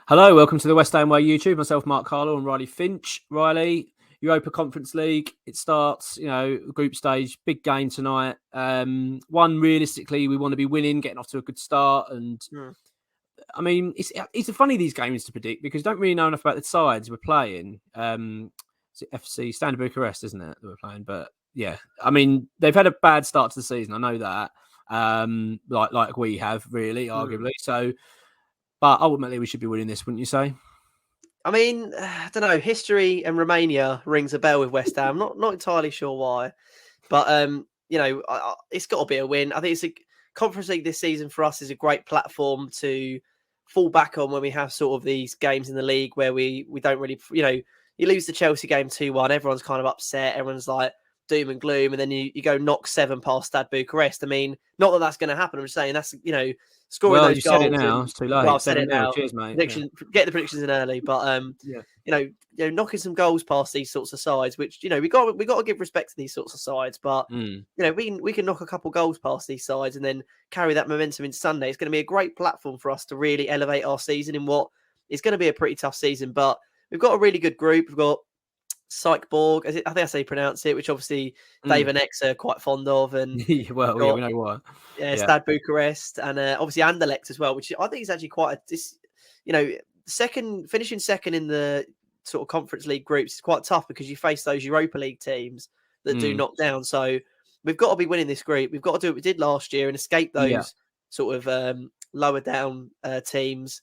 Hello, welcome to the West Ham Way YouTube. Myself, Mark Carlow, and Riley Finch. Riley, Europa Conference League. It starts, group stage, big game tonight. One, realistically, we want to be winning, getting off to a good start. And I mean, it's funny these games to predict because you don't really know enough about the sides we're playing. It's FC Standard Bucharest, isn't it, that we're playing? But yeah, I mean, they've had a bad start to the season. I know that, like we have, really, arguably. So. But ultimately, we should be winning this, wouldn't you say? I mean, I don't know. History and Romania rings a bell with West Ham. Not entirely sure why, but it's got to be a win. I think it's a Conference League this season for us is a great platform to fall back on when we have sort of these games in the league where we don't really, you lose the Chelsea game 2-1. Everyone's kind of upset. Everyone's like doom and gloom, and then you go knock 7 past Stade Bucharest. I mean, not that that's going to happen. I'm just saying that's scoring those goals. Well, you said it now. It's too late. Well, I've said it now. Cheers, mate. Get the predictions in early, but knocking some goals past these sorts of sides, which we got to give respect to these sorts of sides. But we can knock a couple goals past these sides and then carry that momentum into Sunday. It's going to be a great platform for us to really elevate our season in what is going to be a pretty tough season. But we've got a really good group. We've got Sykeborg, I think that's how you pronounce it, which obviously Dave and X are quite fond of, and we know what. Stade Bucharest, and obviously Anderlecht as well, which I think is actually quite finishing second in the sort of Conference League groups is quite tough because you face those Europa League teams that do knock down. So we've got to be winning this group. We've got to do what we did last year and escape those sort of lower down teams.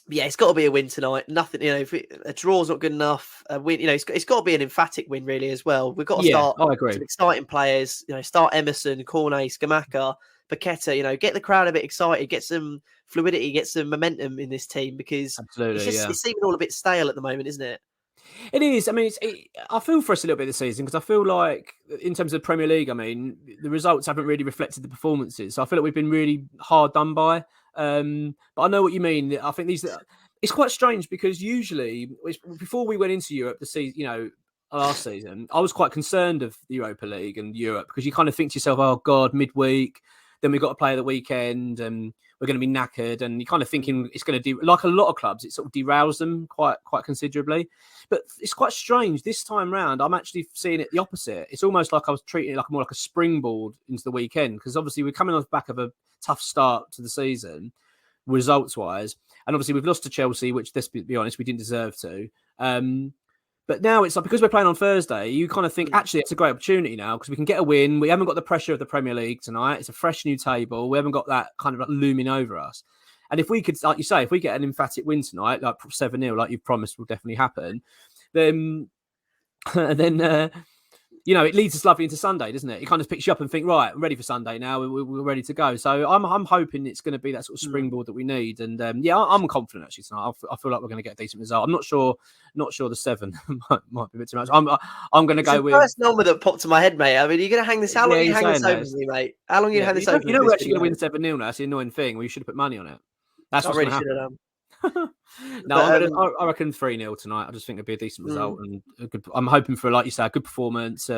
It's got to be a win tonight. Nothing, if a draw's not good enough, a win, it's got to be an emphatic win really as well. We've got to start some exciting players. Start Emerson, Cornet, Scamacca, Paqueta. Get the crowd a bit excited, get some fluidity, get some momentum in this team because it's seeming all a bit stale at the moment, isn't it? It is. I mean, I feel for us a little bit this season because I feel like in terms of the Premier League, I mean, the results haven't really reflected the performances. So I feel like we've been really hard done by. But I know what you mean. I think it's quite strange because usually before we went into Europe the season, last season, I was quite concerned of the Europa League and Europe because you kind of think to yourself, oh God, midweek, then we've got to play at the weekend and we're going to be knackered, and you're kind of thinking it's going to do, like a lot of clubs, it sort of derails them quite considerably. But it's quite strange this time round. I'm actually seeing it the opposite. It's almost like I was treating it like more like a springboard into the weekend because obviously we're coming off the back of a tough start to the season, results wise, and obviously we've lost to Chelsea, which let's be honest, we didn't deserve to. But now it's like because we're playing on Thursday, you kind of think actually it's a great opportunity now because we can get a win. We haven't got the pressure of the Premier League tonight. It's a fresh new table. We haven't got that kind of like looming over us. And if we could, like you say, if we get an emphatic win tonight, like 7-0, like you've promised will definitely happen, then it leads us lovely into Sunday, doesn't it? It kind of picks you up and think, right, I'm ready for Sunday now. We're ready to go. So I'm hoping it's going to be that sort of springboard that we need. And I'm confident actually tonight. I feel like we're going to get a decent result. I'm not sure the 7 might be a bit too much. I'm going to go with the first number that popped to my head, mate. I mean, you're going to hang this. How long are you hanging this over me, mate? How long are you hang this over? We're actually going to win 7-0 now. That's the annoying thing. We should have put money on it. That's what I really should have done. No, I reckon 3-0 tonight. I just think it'd be a decent result, and I'm hoping for, like you say, a good performance.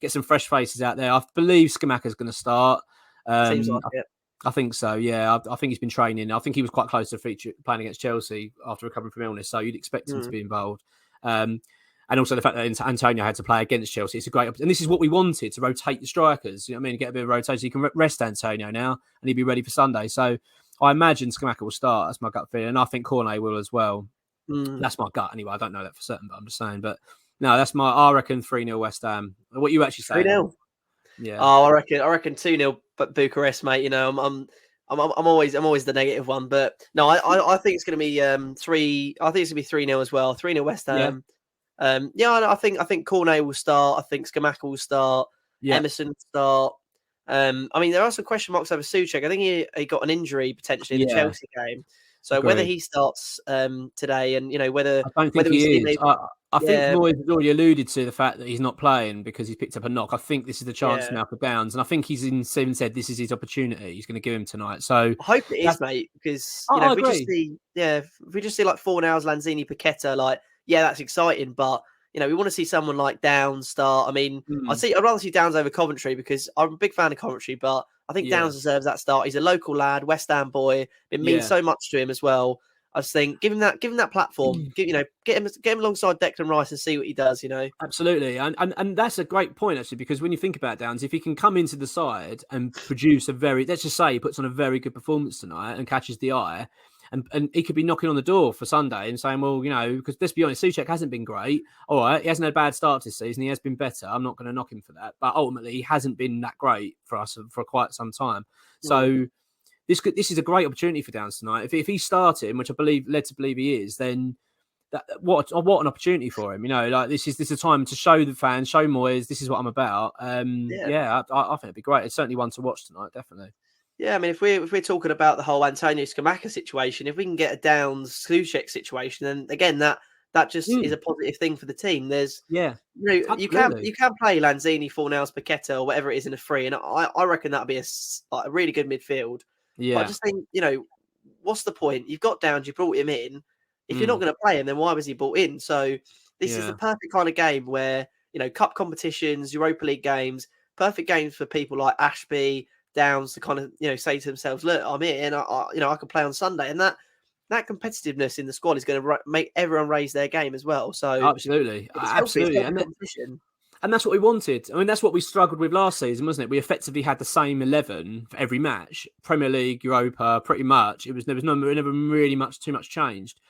Get some fresh faces out there. I believe Scamacca's going to start. Seems like it. I think so. Yeah, I think he's been training. I think he was quite close to playing against Chelsea after recovering from illness, so you'd expect him to be involved. And also the fact that Antonio had to play against Chelsea, it's a great opportunity. And this is what we wanted, to rotate the strikers. You know what I mean? Get a bit of rotation. You can rest Antonio now, and he'll be ready for Sunday. So I imagine Scamacca will start. That's my gut feeling. And I think Cornet will as well. That's my gut anyway. I don't know that for certain, but I'm just saying. But no, I reckon 3-0 West Ham. What you actually say? 3-0. Yeah. Oh, I reckon 2-0 Bucharest, mate. I'm always the negative one, but no, I think it's going to be 3. I think it's going to be 3-0 as well. 3-0 West Ham. I think Cornet will start. I think Scamacca will start. Emerson will start. I mean, there are some question marks over Souček. I think he got an injury potentially in the Chelsea game. So whether he starts today, and whether I don't think he is. I think Moyes has already alluded to the fact that he's not playing because he's picked up a knock. I think this is the chance now for Downs, and I think he's said this is his opportunity. He's going to give him tonight. So I hope it is, mate, because if we just see like 4 hours Lanzini, Paqueta, that's exciting, but. We want to see someone like Downs start. I mean, I'd rather see Downs over Coventry because I'm a big fan of Coventry, but I think Downs deserves that start. He's a local lad, West Ham boy. It means so much to him as well. I just think give him that platform. Get him alongside Declan Rice and see what he does. Absolutely, and that's a great point actually, because when you think about Downs, if he can come into the side and produce let's just say he puts on a very good performance tonight and catches the eye, and he could be knocking on the door for Sunday and saying, well, because let's be honest, Souček hasn't been great. All right, he hasn't had a bad start this season. He has been better. I'm not going to knock him for that, but ultimately he hasn't been that great for us for quite some time. So this is a great opportunity for Downs tonight. If he's starting, which I led to believe he is, then what an opportunity for him. This is a time to show the fans, show Moyes, this is what I'm about. I think it'd be great. It's certainly one to watch tonight, definitely. Yeah, I mean, if we're talking about the whole Antonio Scamacca situation, if we can get a Downs Souček situation, then again that just is a positive thing for the team. You can play Lanzini, Fornals, Paqueta, or whatever it is in a free, and I reckon that'll be a really good midfield. Yeah, but I just think what's the point? You've got Downs, you brought him in. If you're not going to play him, then why was he brought in? So this is the perfect kind of game where cup competitions, Europa League games, perfect games for people like Ashby, Downs to kind of say to themselves, look, I'm here and I can play on Sunday, and that competitiveness in the squad is going to make everyone raise their game as well. So absolutely, and that's what we wanted. I mean, that's what we struggled with last season, wasn't it? We effectively had the same 11 for every match, Premier League, Europa, pretty much. There was never really too much changed.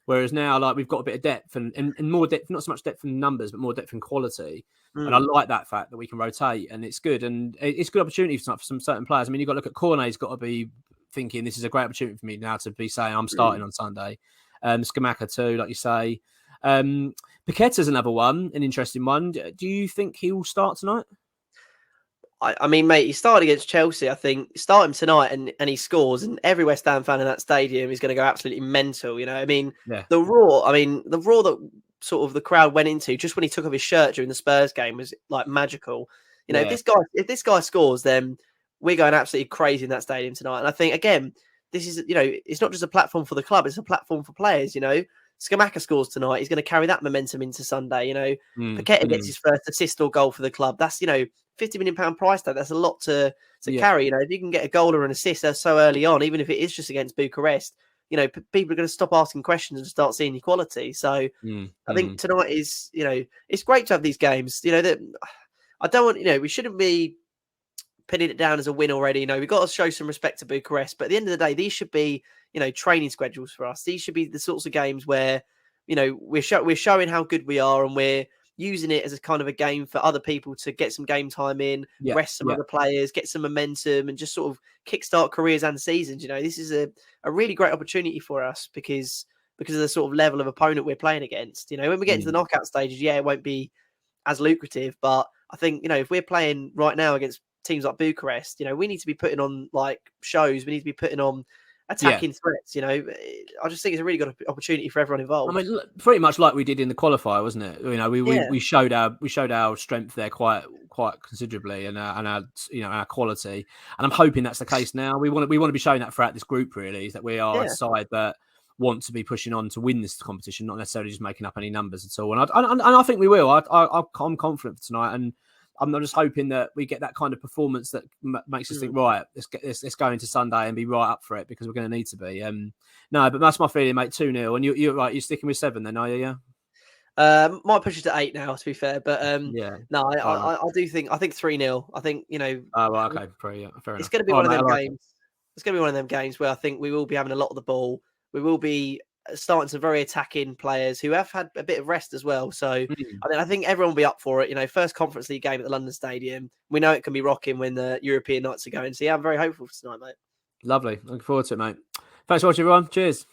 Whereas now, we've got a bit of depth and more depth, not so much depth in numbers, but more depth in quality. And I like that fact that we can rotate, and it's good. And it's a good opportunity for some certain players. I mean, you've got to look at Cornet's got to be thinking this is a great opportunity for me now to be saying I'm starting on Sunday. Scamacca too, like you say. Paqueta's another one, an interesting one. Do you think he will start tonight? I mean, mate, he started against Chelsea. I think start him tonight and he scores, and every West Ham fan in that stadium is going to go absolutely mental. I mean, the roar that sort of the crowd went into just when he took off his shirt during the Spurs game was like magical. If this guy scores, then we're going absolutely crazy in that stadium tonight. And I think again, this is it's not just a platform for the club; it's a platform for players. Scamacca scores tonight. He's going to carry that momentum into Sunday. Paqueta gets his first assist or goal for the club. That's £50 million price tag. That's a lot to carry. If you can get a goal or an assist so early on, even if it is just against Bucharest, people are going to stop asking questions and start seeing equality. So I think tonight is it's great to have these games. That I don't want. We shouldn't be pinning it down as a win already. We've got to show some respect to Bucharest. But at the end of the day, these should be training schedules for us. These should be the sorts of games where we're showing how good we are, and we're using it as a kind of a game for other people to get some game time in, rest some other players, get some momentum, and just sort of kickstart careers and seasons. This is a really great opportunity for us because of the sort of level of opponent we're playing against. When we get into the knockout stages, it won't be as lucrative, but I think if we're playing right now against teams like Bucharest, we need to be putting on shows. We need to be putting on attacking threats. I just think it's a really good opportunity for everyone involved. I mean, pretty much like we did in the qualifier, wasn't it? We showed our strength there quite considerably, and our quality. And I'm hoping that's the case now. We want to be showing that throughout this group. Really, is that we are a side that want to be pushing on to win this competition, not necessarily just making up any numbers at all. And I think we will. I'm confident for tonight, and I'm just hoping that we get that kind of performance that makes us think, right, let's go into Sunday and be right up for it, because we're going to need to be. No, but that's my feeling, mate. 2-0, and you're right. You're sticking with 7 then, are you? Yeah. Might push it to 8 now, to be fair, but no, I do think 3-0. I think Oh, well, okay, fair enough. It's going to be one of them games. It's going to be one of them games where I think we will be having a lot of the ball. We will be starting some very attacking players who have had a bit of rest as well. So I think everyone will be up for it. First Conference League game at the London Stadium. We know it can be rocking when the European nights are going. So I'm very hopeful for tonight, mate. Lovely. Looking forward to it, mate. Thanks for watching, everyone. Cheers.